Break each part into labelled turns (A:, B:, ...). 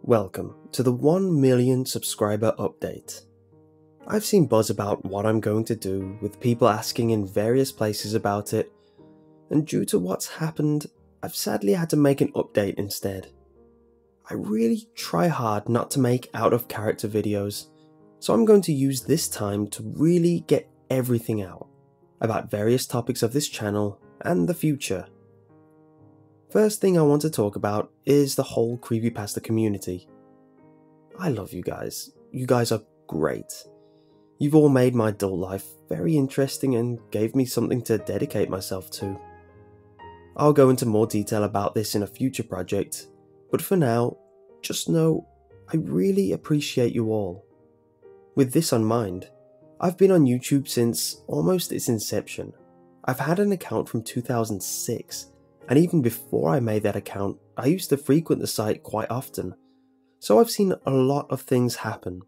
A: Welcome to the 1 million subscriber update. I've seen buzz about what I'm going to do, with people asking in various places about it, and due to what's happened, I've sadly had to make an update instead. I really try hard not to make out of character videos, so I'm going to use this time to really get everything out about various topics of this channel and the future. First thing I want to talk about is the whole creepypasta community. I love you guys. You guys are great. You've all made my adult life very interesting and gave me something to dedicate myself to. I'll go into more detail about this in a future project, but for now, just know I really appreciate you all. With this on mind, I've been on YouTube since almost its inception. I've had an account from 2006. And even before I made that account, I used to frequent the site quite often, so I've seen a lot of things happen.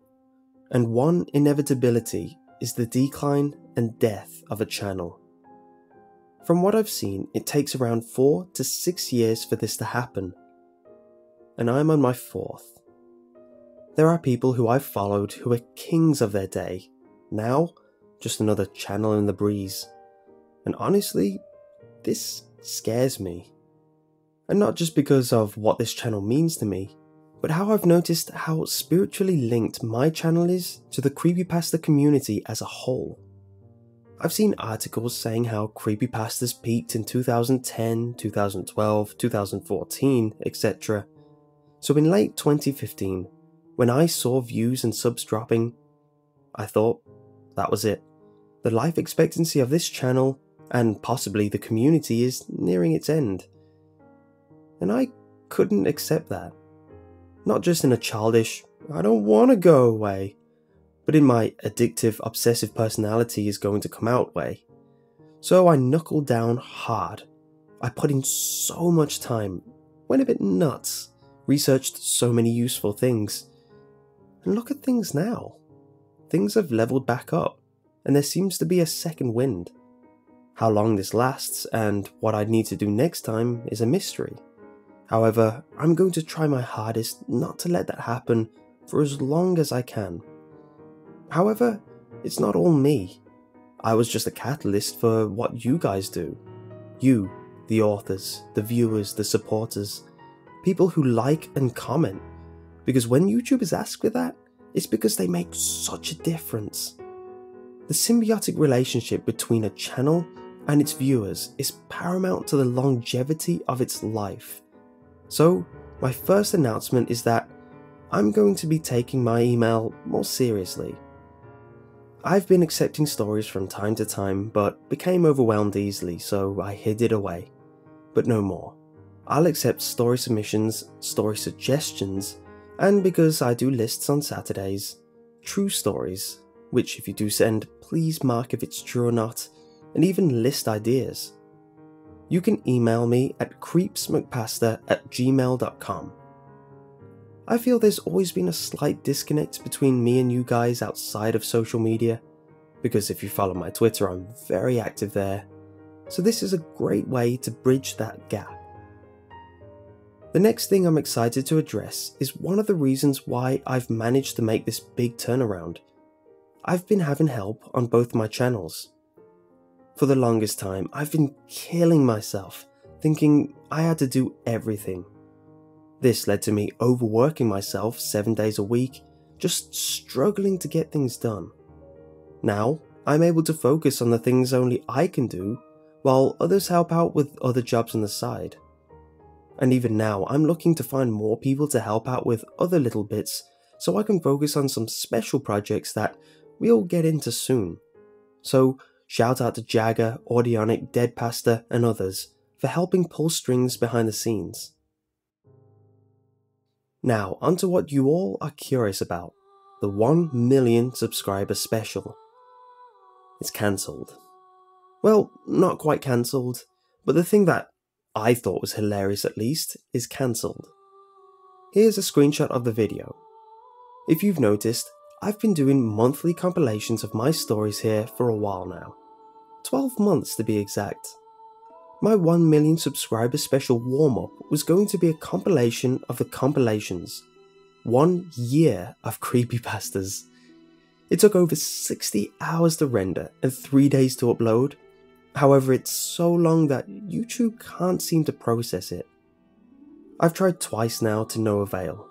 A: And one inevitability is the decline and death of a channel. From what I've seen, it takes around 4 to 6 years for this to happen, and I'm on my 4th. There are people who I've followed who are kings of their day, now just another channel in the breeze, and honestly, this scares me. And not just because of what this channel means to me, but how I've noticed how spiritually linked my channel is to the creepypasta community as a whole. I've seen articles saying how creepypastas peaked in 2010, 2012, 2014, etc. So in late 2015, when I saw views and subs dropping, I thought, that was it. The life expectancy of this channel and possibly the community is nearing its end. And I couldn't accept that. Not just in a childish, I don't want to go away, but in my addictive, obsessive personality is going to come out way. So I knuckled down hard. I put in so much time, went a bit nuts, researched so many useful things. And look at things now. Things have leveled back up, and there seems to be a second wind. How long this lasts and what I'd need to do next time is a mystery. However, I'm going to try my hardest not to let that happen for as long as I can. However, it's not all me. I was just a catalyst for what you guys do. You, the authors, the viewers, the supporters, people who like and comment. Because when YouTubers ask for that, it's because they make such a difference. The symbiotic relationship between a channel and its viewers is paramount to the longevity of its life. So, my first announcement is that I'm going to be taking my email more seriously. I've been accepting stories from time to time, but became overwhelmed easily, so I hid it away. But no more. I'll accept story submissions, story suggestions, and because I do lists on Saturdays, true stories, which if you do send, please mark if it's true or not, and even list ideas. You can email me at CreepsMcPasta@gmail.com. I feel there's always been a slight disconnect between me and you guys outside of social media, because if you follow my Twitter, I'm very active there, so this is a great way to bridge that gap. The next thing I'm excited to address is one of the reasons why I've managed to make this big turnaround. I've been having help on both my channels. For the longest time, I've been killing myself, thinking I had to do everything. This led to me overworking myself 7 days a week, just struggling to get things done. Now, I'm able to focus on the things only I can do, while others help out with other jobs on the side. And even now, I'm looking to find more people to help out with other little bits, so I can focus on some special projects that we'll get into soon. So, shout out to Jagger, Audionic, Deadpasta, and others for helping pull strings behind the scenes. Now, onto what you all are curious about, the 1 million subscriber special. It's cancelled. Well, not quite cancelled, but the thing that I thought was hilarious at least is cancelled. Here's a screenshot of the video. If you've noticed, I've been doing monthly compilations of my stories here for a while now. 12 months to be exact. My 1 million subscriber special warm-up was going to be a compilation of the compilations. 1 year of creepypastas. It took over 60 hours to render and 3 days to upload. However, it's so long that YouTube can't seem to process it. I've tried twice now to no avail.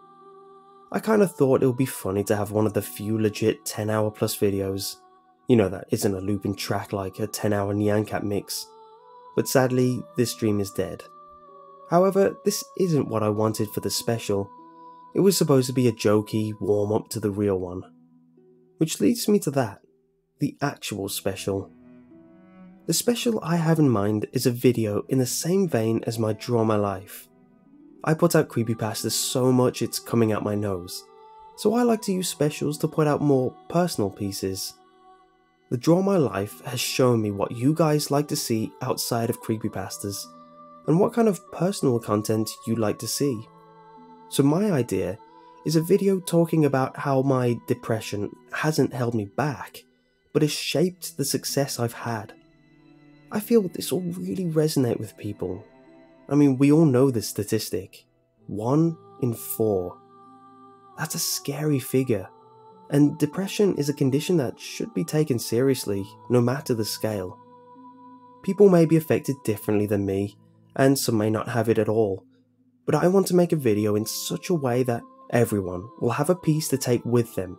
A: I kinda thought it would be funny to have one of the few legit 10-hour plus videos, that isn't a looping track like a 10-hour Nyan Cat mix, but sadly this dream is dead. However, this isn't what I wanted for the special. It was supposed to be a jokey warm-up to the real one. Which leads me to that, the actual special. The special I have in mind is a video in the same vein as my Draw My Life. I put out creepypastas so much it's coming out my nose, so I like to use specials to put out more personal pieces. The Draw My Life has shown me what you guys like to see outside of creepypastas, and what kind of personal content you like to see. So my idea is a video talking about how my depression hasn't held me back, but has shaped the success I've had. I feel this will really resonate with people. I mean, we all know this statistic. 1 in 4. That's a scary figure, and depression is a condition that should be taken seriously, no matter the scale. People may be affected differently than me, and some may not have it at all, but I want to make a video in such a way that everyone will have a piece to take with them,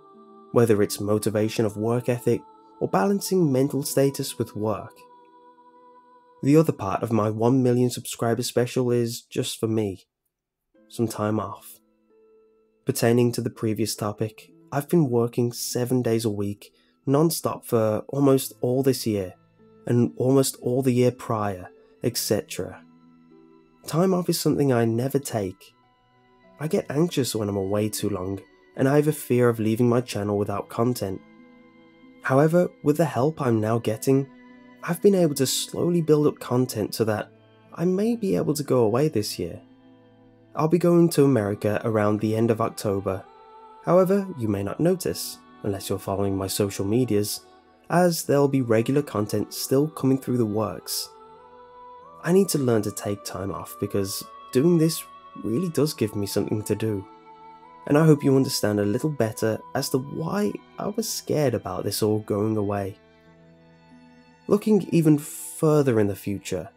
A: whether it's motivation of work ethic or balancing mental status with work. The other part of my 1 million subscriber special is just for me. Some time off. Pertaining to the previous topic, I've been working 7 days a week, non-stop for almost all this year, and almost all the year prior, etc. Time off is something I never take. I get anxious when I'm away too long, and I have a fear of leaving my channel without content. However, with the help I'm now getting, I've been able to slowly build up content so that I may be able to go away this year. I'll be going to America around the end of October. However, you may not notice, unless you're following my social medias, as there'll be regular content still coming through the works. I need to learn to take time off because doing this really does give me something to do. And I hope you understand a little better as to why I was scared about this all going away. Looking even further in the future,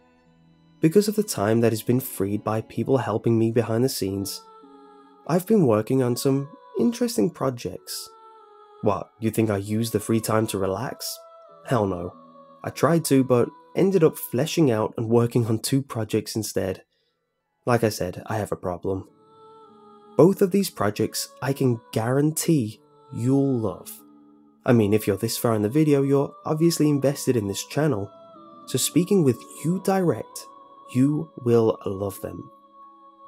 A: because of the time that has been freed by people helping me behind the scenes, I've been working on some interesting projects. What, you think I used the free time to relax? Hell no. I tried to, but ended up fleshing out and working on 2 projects instead. Like I said, I have a problem. Both of these projects I can guarantee you'll love. I mean, if you're this far in the video, you're obviously invested in this channel, so speaking with you direct, you will love them.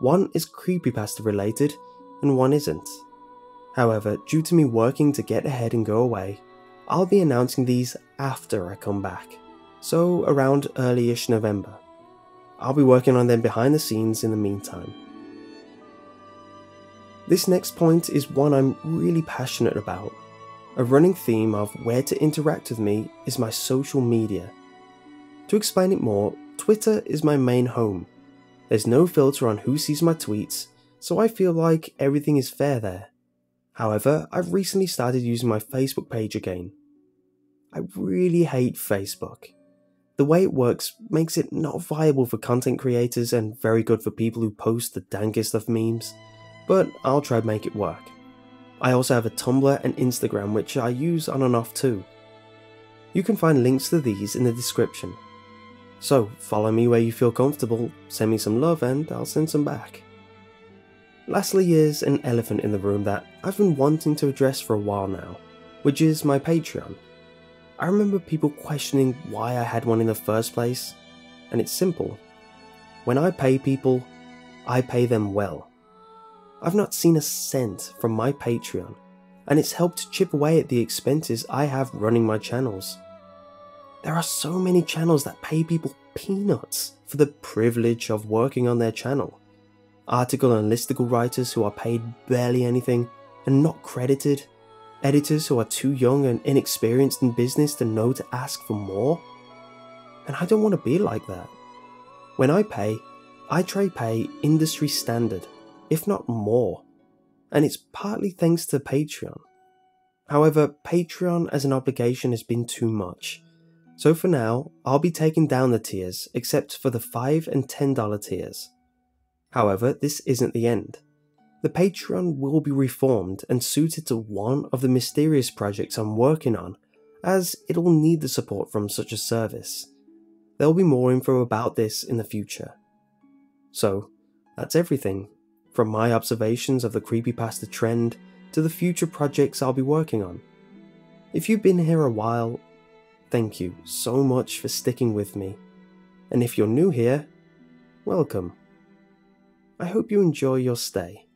A: One is creepypasta related, and one isn't. However, due to me working to get ahead and go away, I'll be announcing these after I come back, so around early-ish November. I'll be working on them behind the scenes in the meantime. This next point is one I'm really passionate about. A running theme of where to interact with me is my social media. To explain it more, Twitter is my main home. There's no filter on who sees my tweets, so I feel like everything is fair there. However, I've recently started using my Facebook page again. I really hate Facebook. The way it works makes it not viable for content creators and very good for people who post the dankest of memes, but I'll try to make it work. I also have a Tumblr and Instagram which I use on and off too. You can find links to these in the description. So follow me where you feel comfortable, send me some love and I'll send some back. Lastly is an elephant in the room that I've been wanting to address for a while now, which is my Patreon. I remember people questioning why I had one in the first place, and it's simple. When I pay people, I pay them well. I've not seen a cent from my Patreon, and it's helped chip away at the expenses I have running my channels. There are so many channels that pay people peanuts for the privilege of working on their channel. Article and listicle writers who are paid barely anything and not credited. Editors who are too young and inexperienced in business to know to ask for more. And I don't want to be like that. When I pay, I try to pay industry standard, if not more. and it's partly thanks to Patreon. However, Patreon as an obligation has been too much, so for now, I'll be taking down the tiers except for the $5 and $10 tiers. However, this isn't the end. The Patreon will be reformed and suited to one of the mysterious projects I'm working on, as it'll need the support from such a service. There'll be more info about this in the future. So, that's everything, from my observations of the creepypasta trend to the future projects I'll be working on. If you've been here a while, thank you so much for sticking with me, and if you're new here, welcome. I hope you enjoy your stay.